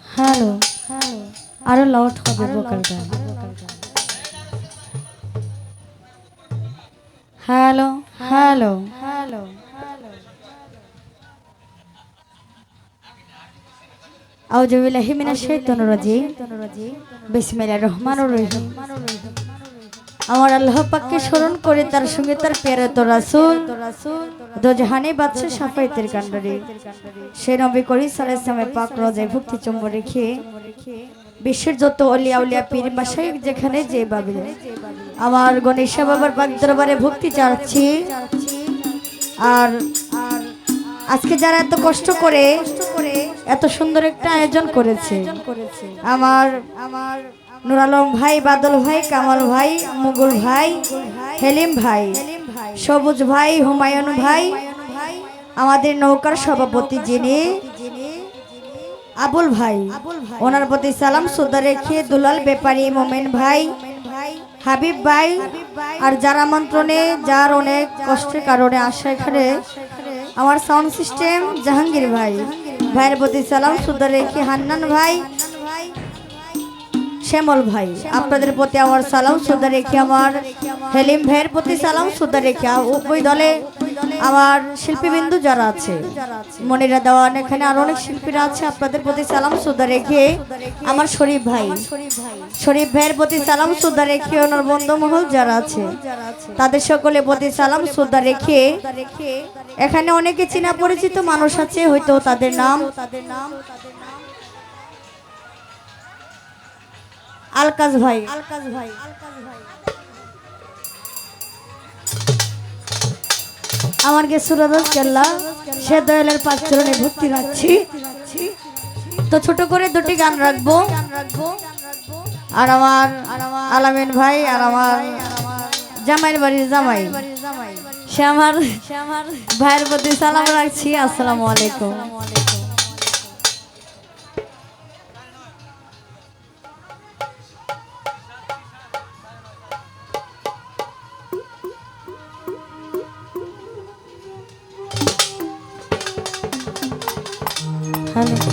Hello আরো loud হবে ভোকালটা। Hello hello hello আউযু বিল্লাহি মিনাশ শাইতানির রাজিম বিসমিল্লাহির রহমানির রহিম। আমার আল্লাহ পাককে স্মরণ করে তার সঙ্গে তার প্যারত রাসূল দোজাহানি বাদশা শাফায়েতের কান্ডারি সেই নবী করিম সাল্লাল্লাহু আলাইহি ওয়াসাল্লামের পাক রোজায় ভক্তি চুম্বন রেখে বিশ্বের যত অলিয়া উলিয়া পীর মাশায়েখ যেখানে যেভাবে আমার গণেশা বাবার পাক দরবারে ভক্তি চাচ্ছি। আর আজকে যারা এত কষ্ট করে এত সুন্দর একটা আয়োজন করেছে, আমার নুর আলম ভাই, বাদল ভাই, কামাল ভাই, মুগুল ভাই, হেলিম ভাই, সবুজ ভাই, হুমায়ুন ভাই, আমাদের নৌকার সভাপতি যিনি আবুল ভাই, ওনার প্রতি সালাম শ্রদ্ধা রেখে দুলাল ব্যাপারী, মোমেন ভাই, হাবিব ভাই, আর যার আমন্ত্রণে যার অনেক কষ্টের কারণে আসা এখানে আমার সাউন্ড সিস্টেম জাহাঙ্গীর ভাই, ভাইয়ের প্রতি সালাম শ্রদ্ধা রেখে হান্নান ভাই, শ্যামল ভাই, আপনাদের প্রতি আমার সালাম শ্রদ্ধা রেখে আমার হেলিম ভাইয়ের প্রতি সালাম শ্রদ্ধা রেখে ওই দলে আমার শিল্পীবৃন্দ যারা আছে, মনিরা দেওয়ান, এখানে আরো অনেক শিল্পীরা আছে, আপনাদের প্রতি সালাম শ্রদ্ধা রেখে আমার শরীফ ভাইয়ের প্রতি সালাম শ্রদ্ধা রেখে ওনার বন্ধু মহল যারা আছে তাদের সকলের প্রতি সালাম শ্রদ্ধা রেখে এখানে অনেকে চেনা পরিচিত মানুষ আছে, হয়তো তাদের নাম আলকাজ ভাই, আমার গেসুরাদাস কেল্লা সে দয়ালের পাঁচ চরণে ভক্তি রাখছি। তো ছোট করে দুটি গান রাখবো, আর আমার আলামিন ভাই আর আমার জামাইয়ের বাড়ির জামাই সে আমার ভাইয়ের প্রতি সালাম রাখছি। আসসালামু আলাইকুম। হ্যালো